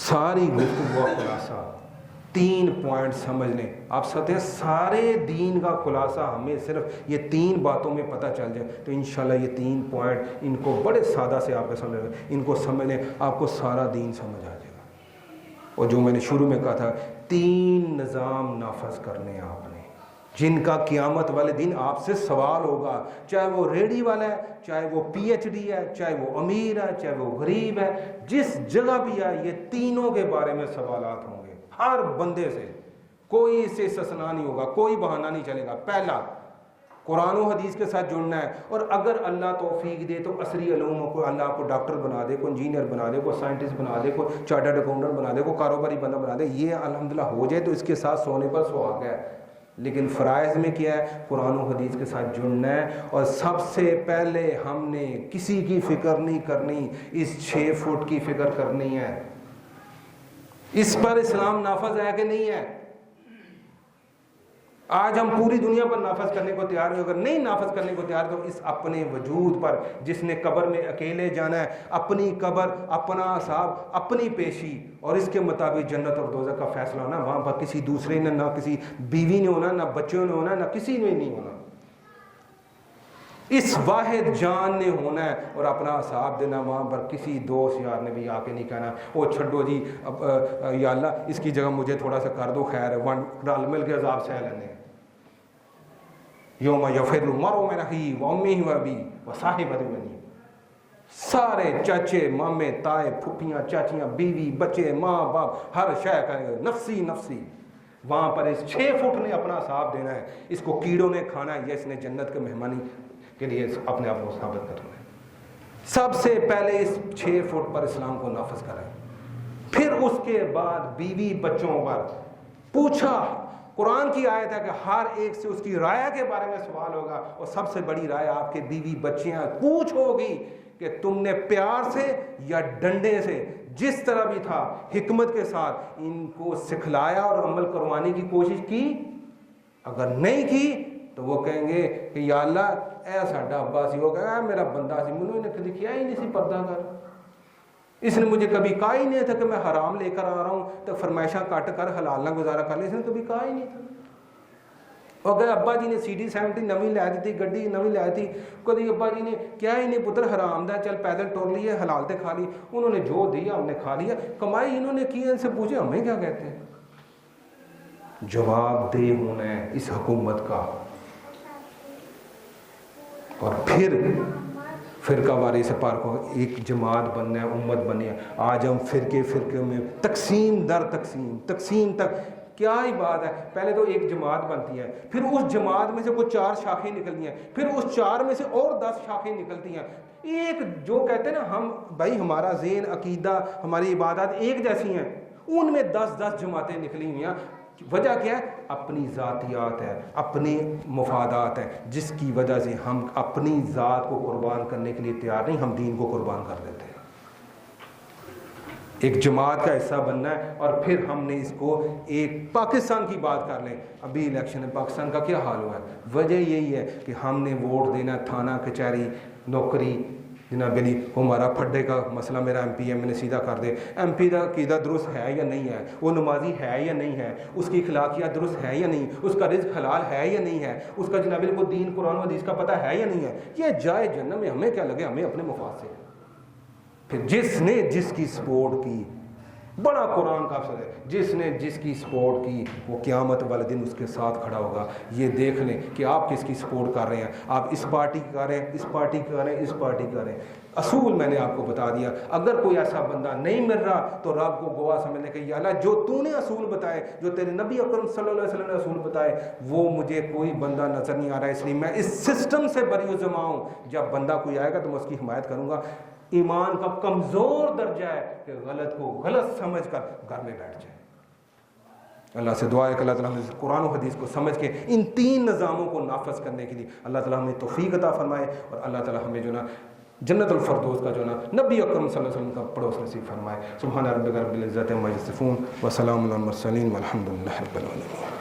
ساری گفتگو کا خلاصہ 3 پوائنٹ سمجھ لیں. آپ سکتے ہیں سارے دین کا خلاصہ ہمیں صرف یہ 3 باتوں میں پتہ چل جائے تو انشاءاللہ یہ 3 پوائنٹ ان کو بڑے سادہ سے آپ کے سامنے ان کو سمجھ لیں, آپ کو سارا دین سمجھ آ جائے گا. اور جو میں نے شروع میں کہا تھا 3 نظام نافذ کرنے ہیں آپ نے, جن کا قیامت والے دن آپ سے سوال ہوگا, چاہے وہ ریڈی والا ہے, چاہے وہ پی ایچ ڈی ہے, چاہے وہ امیر ہے, چاہے وہ غریب ہے, جس جگہ بھی ہے یہ تینوں کے بارے میں سوالات ہوں گے ہر بندے سے. کوئی اس سے استثناء نہیں ہوگا, کوئی بہانہ نہیں چلے گا. پہلا قرآن و حدیث کے ساتھ جڑنا ہے, اور اگر اللہ توفیق دے تو عصری علوم کو اللہ آپ کو ڈاکٹر بنا دے, کو انجینئر بنا دے, کو سائنٹسٹ بنا دے, کو چارٹرڈ اکاؤنٹنٹ بنا دے, کو کاروباری بندہ بنا دے, یہ الحمدللہ ہو جائے تو اس کے ساتھ سونے پر سہاگ ہے. لیکن فرائض میں کیا ہے؟ قرآن و حدیث کے ساتھ جڑنا ہے. اور سب سے پہلے ہم نے کسی کی فکر نہیں کرنی, اس 6 فٹ کی فکر کرنی ہے. اس پر اسلام نافذ ہے کہ نہیں ہے؟ آج ہم پوری دنیا پر نافذ کرنے کو تیار ہیں, اگر نہیں نافذ کرنے کو تیار تو اس اپنے وجود پر, جس نے قبر میں اکیلے جانا ہے, اپنی قبر, اپنا حساب, اپنی پیشی, اور اس کے مطابق جنت اور دوزخ کا فیصلہ ہونا. وہاں پر کسی دوسرے نے, نہ کسی بیوی نے ہونا, نہ بچوں نے ہونا, نہ کسی نے نہیں ہونا. اس واحد جان نے ہونا ہے اور اپنا حساب دینا. وہاں پر کسی دوست یار نے بھی آ کے نہیں کہنا وہ چھڈو جی یا اللہ اس کی جگہ مجھے تھوڑا سا کر دو, خیر ہے, رل مل کے عذاب سہ لینے. یوم یفر المرء من اخیہ وامہ وابیہ وصاحبتہ وبنیہ, سارے چاچے مامے تائے پھپھیاں چاچیاں بیوی بچے ماں باپ ہر شے کریں گے نفسی نفسی. وہاں پر اس 6 فٹ نے اپنا حساب دینا ہے. اس کو کیڑوں نے کھانا ہے یا اس نے جنت کے مہمانی کے لیے اپنے آپ کو ثابت کرنا ہے. سب سے پہلے اس 6 فٹ پر اسلام کو نافذ کریں, پھر اس کے بعد بیوی بچوں پر پوچھا. قرآن کی آیت ہے کہ ہر ایک سے اس کی رائے کے بارے میں سوال ہوگا, اور سب سے بڑی رائے آپ کے بیوی بچے ہیں. پوچھ ہوگی کہ تم نے پیار سے یا ڈنڈے سے, جس طرح بھی تھا حکمت کے ساتھ ان کو سکھلایا اور عمل کروانے کی کوشش کی. اگر نہیں کی تو وہ کہیں گے کہ یا اللہ اے ساڈا ابا سی, وہ کہے گا میرا بندہ سی, منو نے کدی کیا ہی نہیں سی پردہ کر, اس نے مجھے کبھی کہا ہی نہیں تھا کہ میں حرام لے کر آ رہا ہوں تو فرمائشاں کٹ کر حلال نہ گزارا کر لے, اس نے کبھی کہا ہی نہیں تھا. اور کہ ابا جی نے CD70 نویں لے دی تھی, گڈی نویں لے تھی, کبھی ابا جی نے کیا ہی نہیں پتر حرام دا چل پیدل ٹور لیے حلال تے کھا لی. انہوں نے جو دیا ہم نے کھا لیا, کمائی انہوں نے کی, ان سے پوچھے ہمیں کیا کہتے ہیں. جواب دہ ہونا ہے اس حکومت کا. اور پھر فرقہ واری سے پار کو ایک جماعت بننا ہے, امت بنی ہے. آج ہم فرقے میں تقسیم در تقسیم تک کیا ہی بات ہے. پہلے تو ایک جماعت بنتی ہے, پھر اس جماعت میں سے کوئی 4 شاخیں نکلتی ہیں, پھر اس 4 میں سے اور 10 شاخیں نکلتی ہیں. ایک جو کہتے ہیں نا ہم بھائی ہمارا ذہن عقیدہ ہماری عبادات ایک جیسی ہیں, ان میں 10 جماعتیں نکلی ہوئی ہیں. وجہ کیا ہے؟ اپنی ذاتیات ہے, اپنے مفادات ہیں, جس کی وجہ سے ہم اپنی ذات کو قربان کرنے کے لیے تیار نہیں, ہم دین کو قربان کر دیتے ہیں. ایک جماعت کا حصہ بننا ہے. اور پھر ہم نے اس کو ایک پاکستان کی بات کر لیں, ابھی الیکشن ہے, پاکستان کا کیا حال ہوا ہے؟ وجہ یہی ہے کہ ہم نے ووٹ دینا, تھانہ کچہری نوکری, جناب علی ہمارا پھڈے کا مسئلہ میرا ایم پی ہے میں نے سیدھا کر دے. ایم پی کا عقیدہ درست ہے یا نہیں ہے, وہ نمازی ہے یا نہیں ہے, اس کی اخلاقیات درست ہے یا نہیں, اس کا رزق حلال ہے یا نہیں ہے, اس کا جناب علی کو دین قرآن و حدیث کا پتہ ہے یا نہیں ہے. یہ جائے جنت میں ہمیں کیا لگے, ہمیں اپنے مفاد سے. پھر جس نے جس کی سپورٹ کی, بڑا قرآن کا افسر ہے, جس نے جس کی سپورٹ کی وہ قیامت والے دن اس کے ساتھ کھڑا ہوگا. یہ دیکھ لیں کہ آپ کس کی سپورٹ کر رہے ہیں. آپ اس پارٹی کی کر رہے ہیں, اس پارٹی کی کر رہے ہیں, اس پارٹی کی کر رہے ہیں. اصول میں نے آپ کو بتا دیا. اگر کوئی ایسا بندہ نہیں مل رہا تو رب کو گواہ سمجھنے کہ یا اللہ جو تو نے اصول بتائے, جو تیرے نبی اکرم صلی اللہ علیہ وسلم نے اصول بتائے, وہ مجھے کوئی بندہ نظر نہیں آ رہا ہے, اس لیے میں اس سسٹم سے بری و ذمہ ہوں. جب بندہ کوئی آئے گا تو میں اس کی حمایت کروں گا. ایمان کا کمزور درجہ ہے کہ غلط کو غلط سمجھ کر گھر میں بیٹھ جائے. اللہ سے دعا ہے کہ اللہ تعالیٰ ہمیں قرآن و حدیث کو سمجھ کے ان 3 نظاموں کو نافذ کرنے کے لیے اللہ تعالیٰ ہمیں توفیق عطا فرمائے, اور اللہ تعالیٰ ہمیں جو نا جنت الفردوس کا جو نا نبی اکرم صلی اللہ علیہ وسلم کا پڑوس نصیب فرمائے. سبحان ربک رب العزت عما یصفون وسلام علی المرسلین والحمد للہ رب العالمین.